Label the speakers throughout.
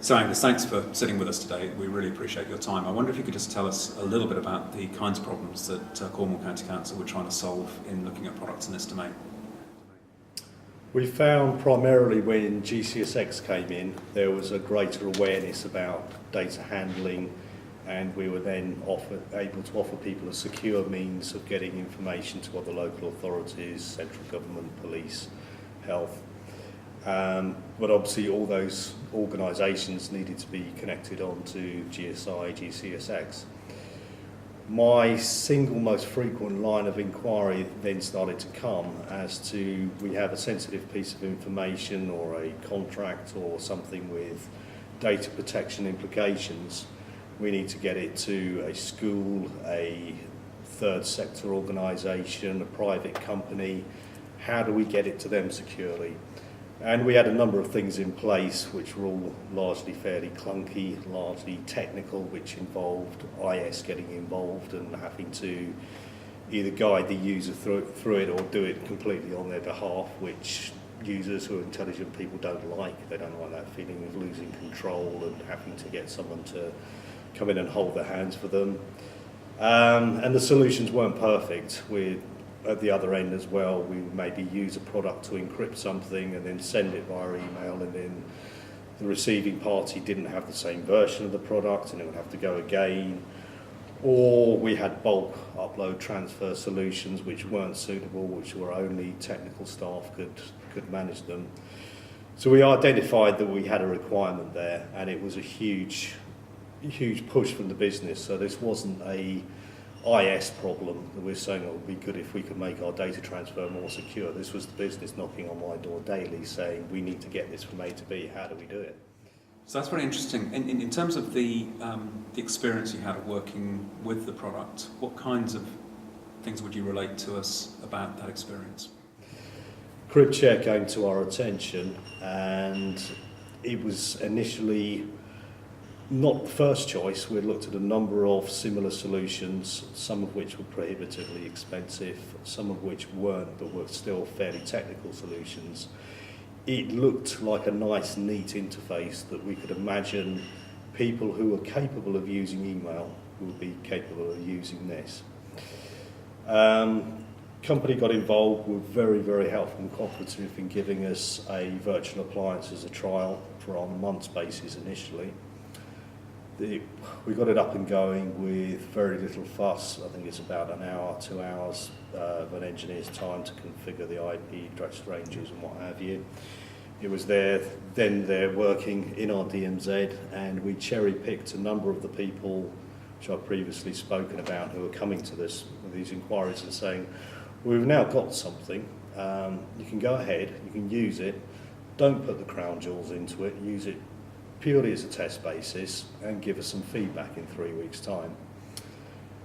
Speaker 1: So Angus, thanks for sitting with us today. We really appreciate your time. I wonder if you could just tell us a little bit about the kinds of problems that Cornwall County Council were trying to solve in looking at products in this domain.
Speaker 2: We found primarily when GCSX came in, there was a greater awareness about data handling, and we were then able to offer people a secure means of getting information to other local authorities, central government, police, health. But obviously all those organisations needed to be connected onto GSI, GCSX. My single most frequent line of inquiry then started to come as to, we have a sensitive piece of information or a contract or something with data protection implications. We need to get it to a school, a third sector organisation, a private company. How do we get it to them securely? And we had a number of things in place which were all largely fairly clunky, largely technical, which involved IS getting involved and having to either guide the user through it or do it completely on their behalf, which users who are intelligent people don't like. They don't like that feeling of losing control and having to get someone to come in and hold their hands for them. And the solutions weren't perfect. At the other end as well, we would maybe use a product to encrypt something and then send it via email, and then the receiving party didn't have the same version of the product and it would have to go again. Or we had bulk upload transfer solutions which weren't suitable, which were only technical staff could manage them. So we identified that we had a requirement there, and it was a huge push from the business. So this wasn't a IS problem that we're saying it would be good if we could make our data transfer more secure. This was the business knocking on my door daily saying we need to get this from A to B, how do we do it?
Speaker 1: So that's very interesting. In terms of the experience you had of working with the product, what kinds of things would you relate to us about that experience?
Speaker 2: Cryptshare came to our attention, and it was initially not the first choice. We looked at a number of similar solutions, some of which were prohibitively expensive, some of which weren't, but were still fairly technical solutions. It looked like a nice, neat interface that we could imagine people who were capable of using email would be capable of using this. Company got involved, were very, very helpful and cooperative in giving us a virtual appliance as a trial for on a month's basis initially. We got it up and going with very little fuss. I think it's about an hour, 2 hours of an engineer's time to configure the IP address ranges and what have you. It was there working in our DMZ, and we cherry-picked a number of the people which I've previously spoken about who are coming to this with these inquiries and saying, we've now got something, you can go ahead, you can use it, don't put the crown jewels into it, use it purely as a test basis and give us some feedback in 3 weeks' time.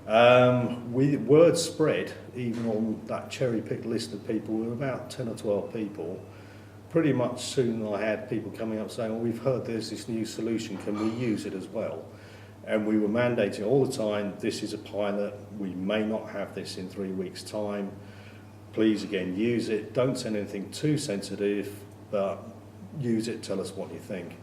Speaker 2: Word spread, even on that cherry-picked list of people, we were about 10 or 12 people. Pretty much soon I had people coming up saying, well, we've heard there's this new solution, can we use it as well? And we were mandating all the time, this is a pilot, we may not have this in 3 weeks' time. Please, again, use it. Don't send anything too sensitive, but use it, tell us what you think.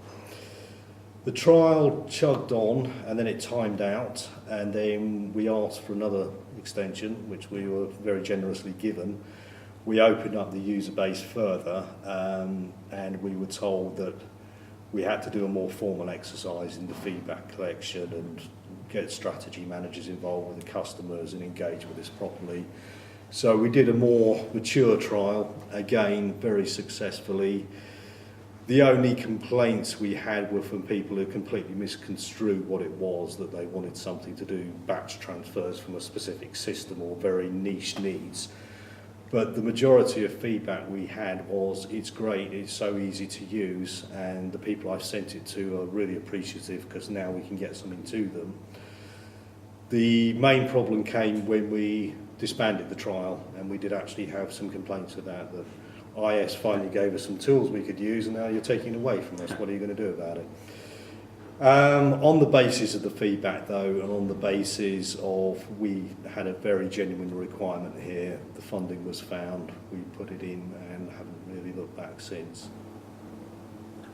Speaker 2: The trial chugged on, and then it timed out, and then we asked for another extension, which we were very generously given. We opened up the user base further, and we were told that we had to do a more formal exercise in the feedback collection and get strategy managers involved with the customers and engage with this properly. So we did a more mature trial, again, very successfully. The only complaints we had were from people who completely misconstrued what it was, that they wanted something to do batch transfers from a specific system or very niche needs. But the majority of feedback we had was, it's great, it's so easy to use, and the people I've sent it to are really appreciative because now we can get something to them. The main problem came when we disbanded the trial, and we did actually have some complaints of that IS finally gave us some tools we could use, and now you're taking it away from us. What are you going to do about it? On the basis of the feedback, though, and on the basis of we had a very genuine requirement here, the funding was found, we put it in and haven't really looked back since.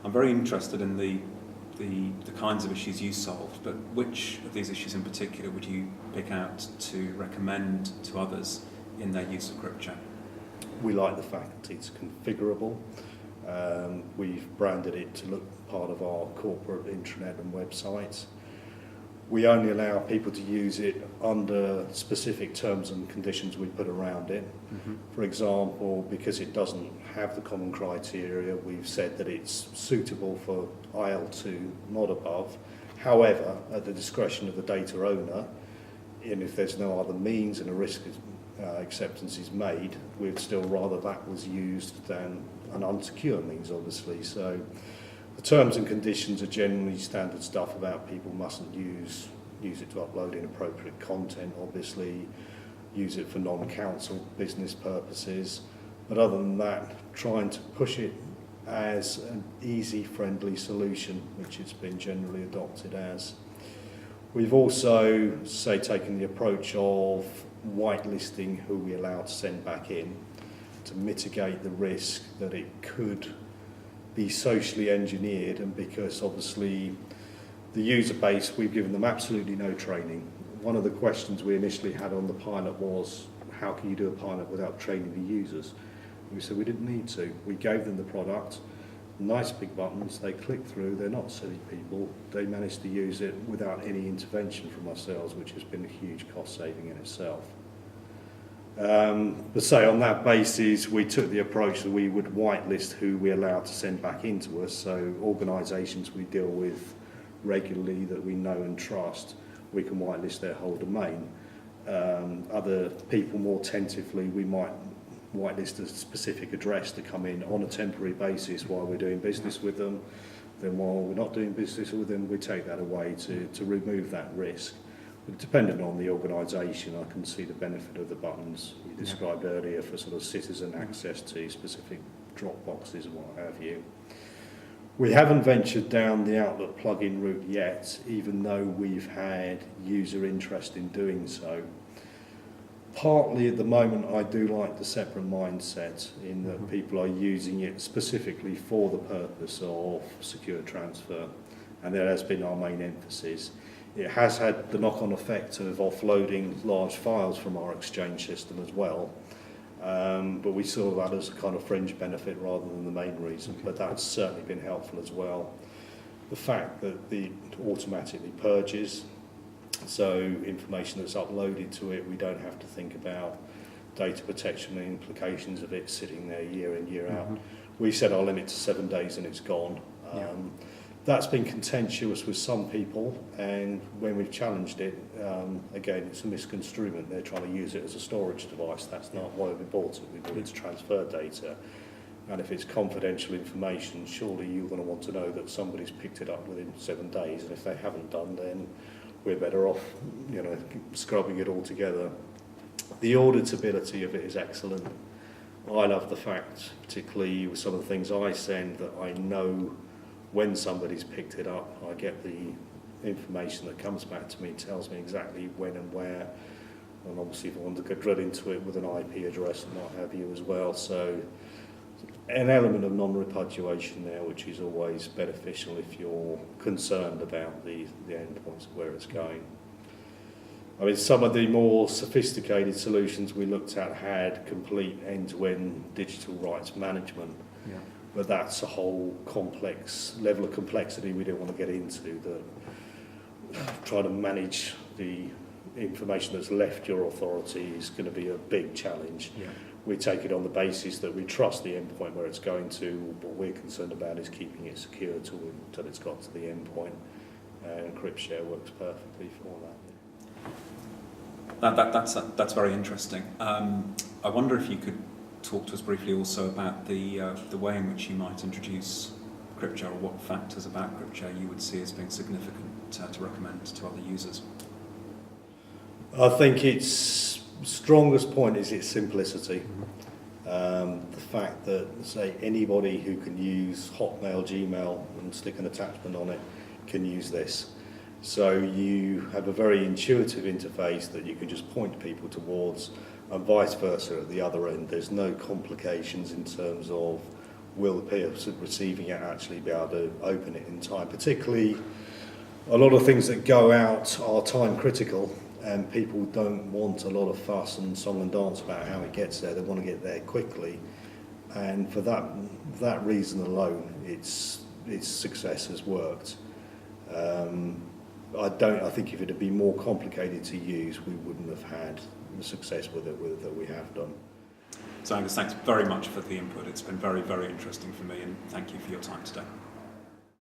Speaker 1: I'm very interested in the the kinds of issues you solved, but which of these issues in particular would you pick out to recommend to others in their use of Cryptshare?
Speaker 2: We like the fact that it's configurable. We've branded it to look part of our corporate intranet and websites. We only allow people to use it under specific terms and conditions we put around it. For example, because it doesn't have the common criteria, we've said that it's suitable for IL2, not above. However, at the discretion of the data owner, and if there's no other means and a risk acceptance is made, we'd still rather that was used than an unsecure means, obviously. So the terms and conditions are generally standard stuff about people mustn't use it to upload inappropriate content, obviously, use it for non-council business purposes. But other than that, trying to push it as an easy, friendly solution, which it's been generally adopted as. We've also, say, taken the approach of whitelisting who we allow to send back in to mitigate the risk that it could be socially engineered, and because obviously the user base, we've given them absolutely no training. One of the questions we initially had on the pilot was, how can you do a pilot without training the users? We said we didn't need to. We gave them the product, nice big buttons, they click through, they're not silly people, they managed to use it without any intervention from ourselves, which has been a huge cost saving in itself. But say on that basis, we took the approach that we would whitelist who we allow to send back into us. So organisations we deal with regularly that we know and trust, we can whitelist their whole domain. Other people more tentatively, we might whitelist a specific address to come in on a temporary basis while we're doing business with them. Then while we're not doing business with them, we take that away to remove that risk. But depending on the organisation, I can see the benefit of the buttons you described earlier for sort of citizen access to specific drop boxes and what have you. We haven't ventured down the Outlook plugin route yet, even though we've had user interest in doing so. Partly at the moment I do like the separate mindset in that people are using it specifically for the purpose of secure transfer, and that has been our main emphasis. It has had the knock-on effect of offloading large files from our Exchange system as well, but we saw that as a kind of fringe benefit rather than the main reason, but that's certainly been helpful as well. The fact that it automatically purges, so information that's uploaded to it, we don't have to think about data protection and implications of it sitting there year in, year out. We set our limit to 7 days and it's gone. That's been contentious with some people, and when we've challenged it, again, it's a misconstruement. They're trying to use it as a storage device. That's not why we bought it. We bought it to transfer data. And if it's confidential information, surely you're going to want to know that somebody's picked it up within 7 days, and if they haven't done, then we're better off, scrubbing it all together. The auditability of it is excellent. I love the fact, particularly with some of the things I send, that I know when somebody's picked it up. I get the information that comes back to me, tells me exactly when and where, and obviously if I want to go drill into it with an IP address and what have you as well. So an element of non-repudiation there, which is always beneficial if you're concerned about the endpoints of where it's going. I mean, some of the more sophisticated solutions we looked at had complete end-to-end digital rights management. But that's a whole complex level of complexity we don't want to get into, that trying to manage the information that's left your authority is going to be a big challenge. We take it on the basis that we trust the endpoint where it's going to. What we're concerned about is keeping it secure till it's got to the endpoint, and Cryptshare works perfectly for that.
Speaker 1: That's very interesting. I wonder if you could talk to us briefly also about the way in which you might introduce Cryptshare, or what factors about Cryptshare you would see as being significant to recommend to other users.
Speaker 2: I think its strongest point is its simplicity. The fact that, say, anybody who can use Hotmail, Gmail and stick an attachment on it can use this. So you have a very intuitive interface that you can just point people towards, and vice versa at the other end. There's no complications in terms of will the person receiving it actually be able to open it in time? Particularly, a lot of things that go out are time critical, and people don't want a lot of fuss and song and dance about how it gets there. They want to get there quickly, and for that reason alone, its success has worked. I think if it had been more complicated to use, we wouldn't have had the success with it that we have done.
Speaker 1: So Angus, thanks very much for the input. It's been very, very interesting for me, and thank you for your time today.